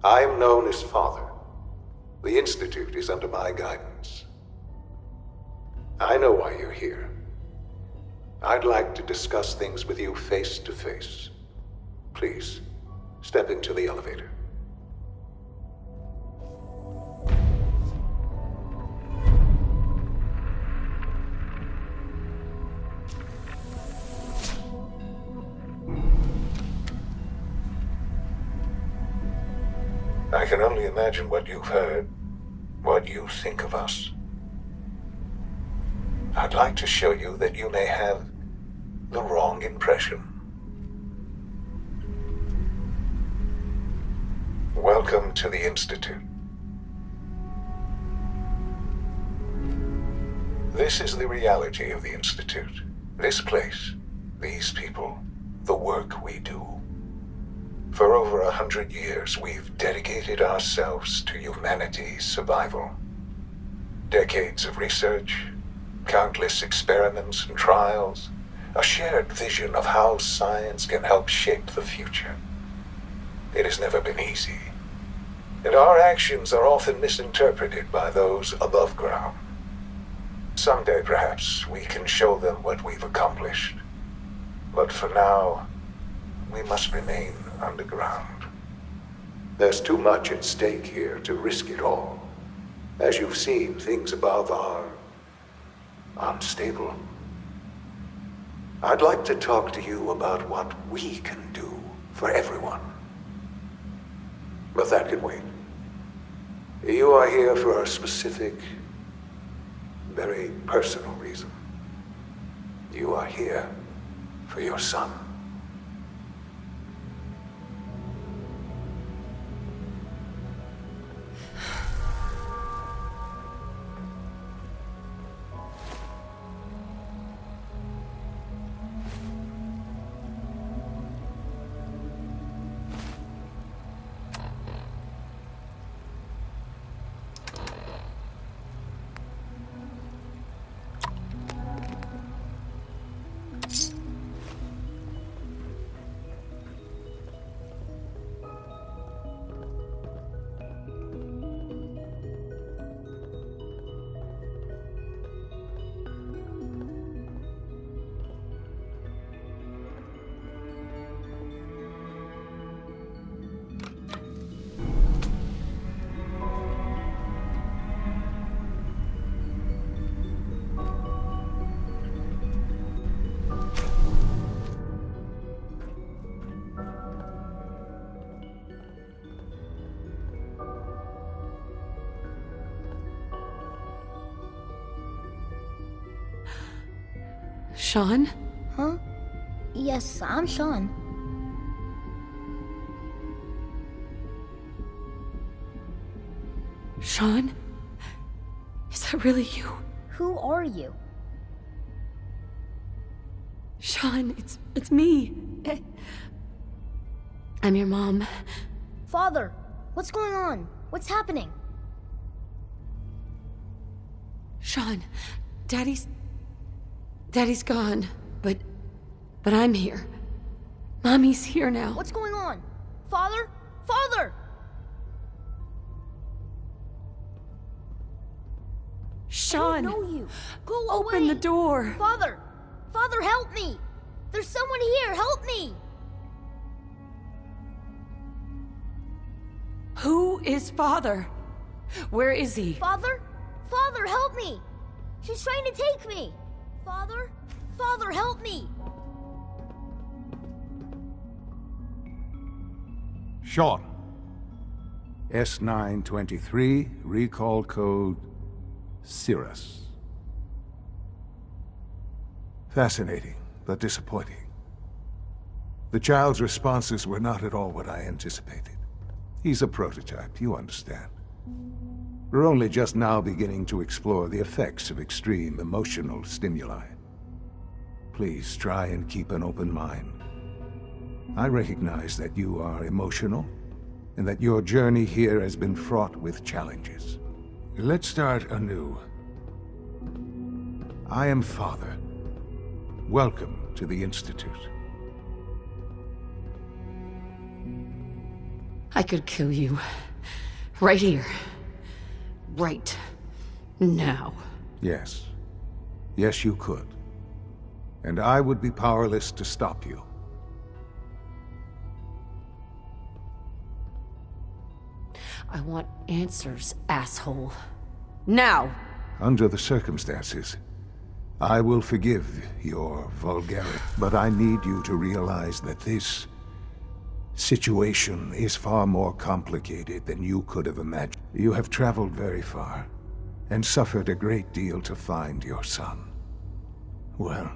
I am known as Father. The Institute is under my guidance. I know why you're here. I'd like to discuss things with you face to face. Please, step into the elevator. I can only imagine what you've heard, what you think of us. I'd like to show you that you may have the wrong impression. Welcome to the Institute. This is the reality of the Institute. This place, these people, the work we do. For over 100 years, we've dedicated ourselves to humanity's survival. Decades of research, countless experiments and trials, a shared vision of how science can help shape the future. It has never been easy, and our actions are often misinterpreted by those above ground. Someday, perhaps, we can show them what we've accomplished. But for now, we must remain underground. There's too much at stake here to risk it all. As you've seen, things above are unstable. I'd like to talk to you about what we can do for everyone. But that can wait. You are here for a specific, very personal reason. You are here for your son. Sean? Huh? Yes, I'm Sean. Sean? Is that really you? Who are you? Sean, it's me. I'm your mom. Father, what's going on? What's happening? Sean, Daddy's gone, but I'm here. Mommy's here now. What's going on? Father? Father! Sean! I don't know you. Go Open away. the door. Father! Father, help me! There's someone here, help me! Who is Father? Where is he? Father? Father, help me! She's trying to take me! Father? Father, help me! Sean. S923, recall code Cirrus. Fascinating, but disappointing. The child's responses were not at all what I anticipated. He's a prototype, you understand. We're only just now beginning to explore the effects of extreme emotional stimuli. Please try and keep an open mind. I recognize that you are emotional, and that your journey here has been fraught with challenges. Let's start anew. I am Father. Welcome to the Institute. I could kill you. Right here. Right now. Yes. Yes, you could. And I would be powerless to stop you. I want answers, asshole. Now! Under the circumstances, I will forgive your vulgarity, but I need you to realize that this situation is far more complicated than you could have imagined. You have traveled very far, and suffered a great deal to find your son. Well,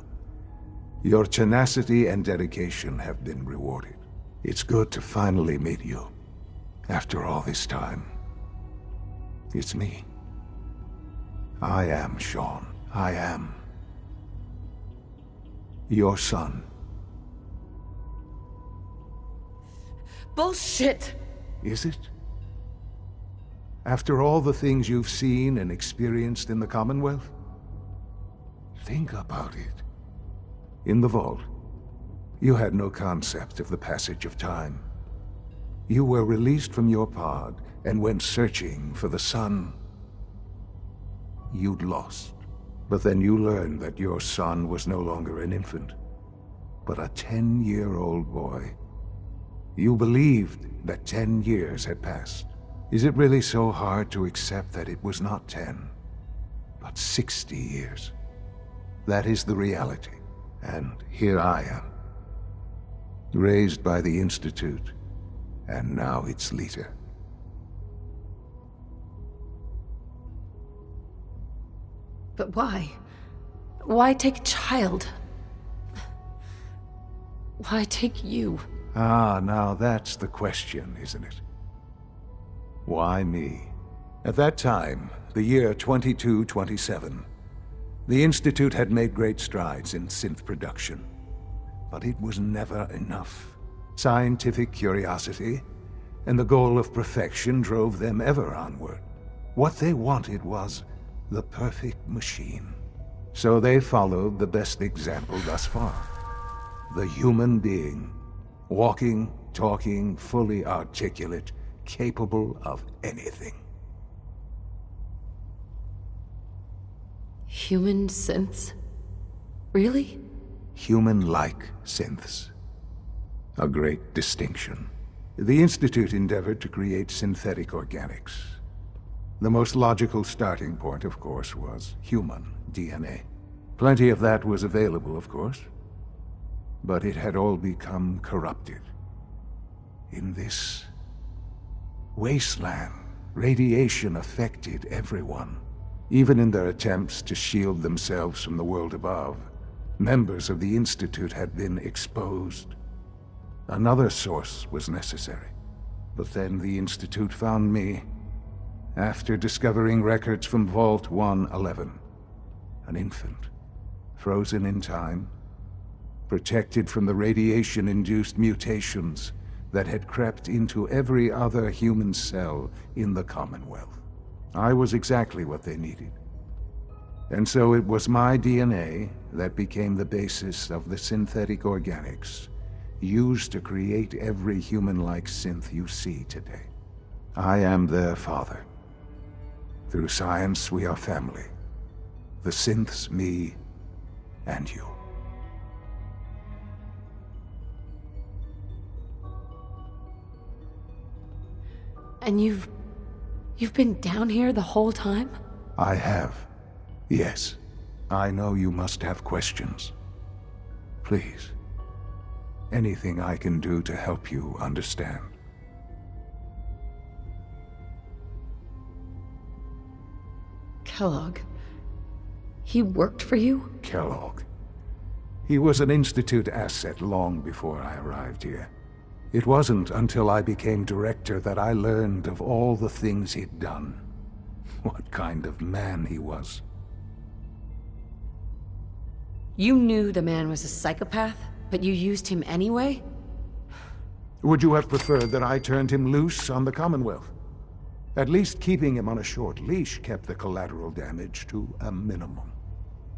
your tenacity and dedication have been rewarded. It's good to finally meet you. After all this time, it's me. I am Sean. I am your son. Bullshit! Is it? After all the things you've seen and experienced in the Commonwealth? Think about it. In the vault, you had no concept of the passage of time. You were released from your pod and went searching for the son you'd lost. But then you learned that your son was no longer an infant, but a 10-year-old boy. You believed that 10 years had passed. Is it really so hard to accept that it was not 10, but 60 years? That is the reality. And here I am, raised by the Institute, and now its leader. But why? Why take a child? Why take you? Ah, now that's the question, isn't it? Why me? At that time, the year 2227, the Institute had made great strides in synth production. But it was never enough. Scientific curiosity and the goal of perfection drove them ever onward. What they wanted was the perfect machine. So they followed the best example thus far. The human being. Walking, talking, fully articulate, capable of anything. Human synths? Really? Human-like synths. A great distinction. The Institute endeavored to create synthetic organics. The most logical starting point, of course, was human DNA. Plenty of that was available, of course. But it had all become corrupted. In this wasteland, radiation affected everyone. Even in their attempts to shield themselves from the world above, members of the Institute had been exposed. Another source was necessary. But then the Institute found me, after discovering records from Vault 111. An infant, frozen in time, protected from the radiation-induced mutations that had crept into every other human cell in the Commonwealth. I was exactly what they needed. And so it was my DNA that became the basis of the synthetic organics used to create every human-like synth you see today. I am their father. Through science, we are family. The synths, me, and you. And you've been down here the whole time? I have. Yes. I know you must have questions. Please. Anything I can do to help you understand. Kellogg. He worked for you? Kellogg. He was an Institute asset long before I arrived here. It wasn't until I became director that I learned of all the things he'd done. What kind of man he was. You knew the man was a psychopath, but you used him anyway? Would you have preferred that I turned him loose on the Commonwealth? At least keeping him on a short leash kept the collateral damage to a minimum.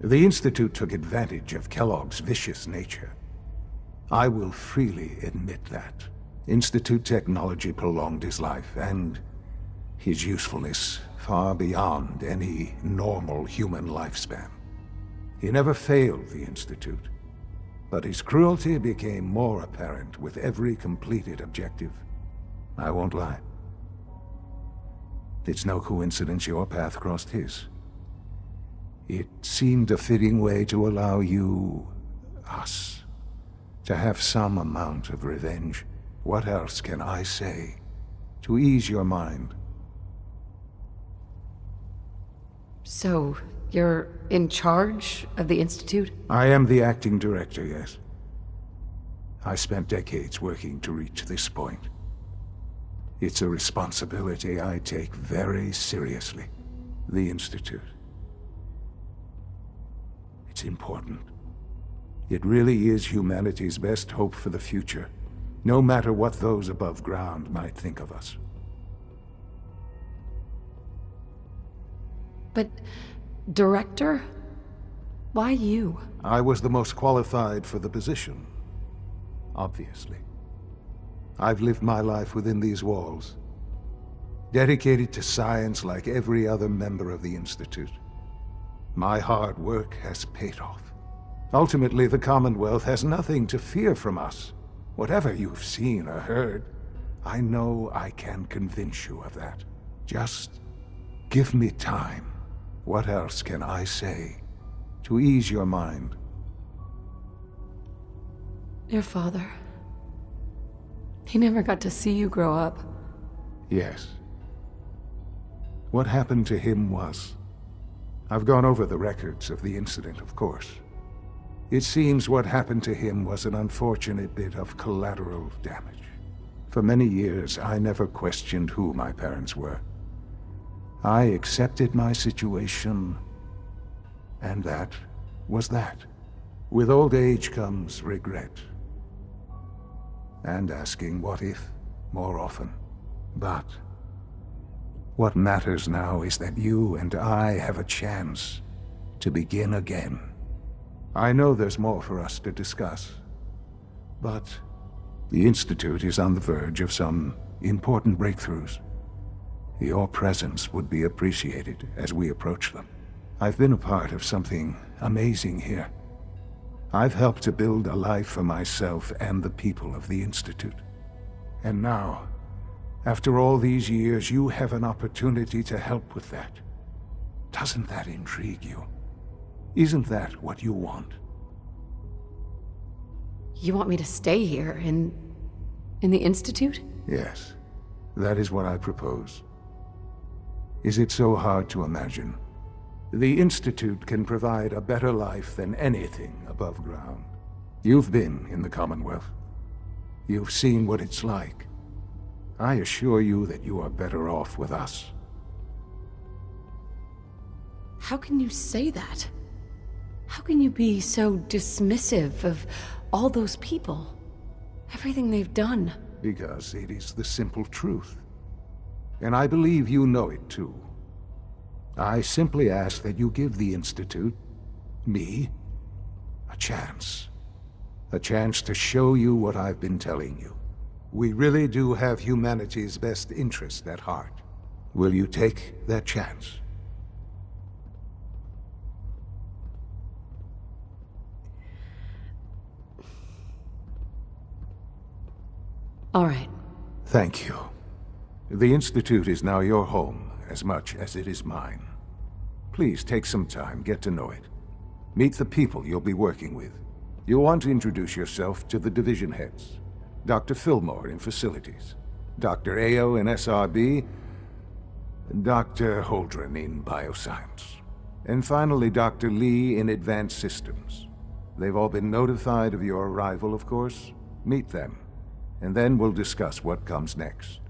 The Institute took advantage of Kellogg's vicious nature. I will freely admit that. Institute technology prolonged his life, and his usefulness far beyond any normal human lifespan. He never failed the Institute, but his cruelty became more apparent with every completed objective. I won't lie. It's no coincidence your path crossed his. It seemed a fitting way to allow you, us, to have some amount of revenge. What else can I say to ease your mind? So, you're in charge of the Institute? I am the acting director, yes. I spent decades working to reach this point. It's a responsibility I take very seriously. The Institute. It's important. It really is humanity's best hope for the future, no matter what those above ground might think of us. But, Director? Why you? I was the most qualified for the position, obviously. I've lived my life within these walls, dedicated to science like every other member of the Institute. My hard work has paid off. Ultimately, the Commonwealth has nothing to fear from us. Whatever you've seen or heard, I know I can convince you of that. Just give me time. What else can I say to ease your mind? Your father. He never got to see you grow up. Yes. What happened to him was... I've gone over the records of the incident, of course. It seems what happened to him was an unfortunate bit of collateral damage. For many years, I never questioned who my parents were. I accepted my situation, and that was that. With old age comes regret. And asking what if more often. But what matters now is that you and I have a chance to begin again. I know there's more for us to discuss, but the Institute is on the verge of some important breakthroughs. Your presence would be appreciated as we approach them. I've been a part of something amazing here. I've helped to build a life for myself and the people of the Institute. And now, after all these years, you have an opportunity to help with that. Doesn't that intrigue you? Isn't that what you want? You want me to stay here, in the Institute? Yes, that is what I propose. Is it so hard to imagine? The Institute can provide a better life than anything above ground. You've been in the Commonwealth. You've seen what it's like. I assure you that you are better off with us. How can you say that? How can you be so dismissive of all those people? Everything they've done? Because it is the simple truth. And I believe you know it too. I simply ask that you give the Institute, me, a chance. A chance to show you what I've been telling you. We really do have humanity's best interest at heart. Will you take that chance? All right. Thank you. The Institute is now your home, as much as it is mine. Please take some time, get to know it. Meet the people you'll be working with. You'll want to introduce yourself to the division heads. Dr. Fillmore in Facilities, Dr. Ayo in SRB, and Dr. Holdren in Bioscience. And finally, Dr. Lee in Advanced Systems. They've all been notified of your arrival, of course. Meet them, and then we'll discuss what comes next.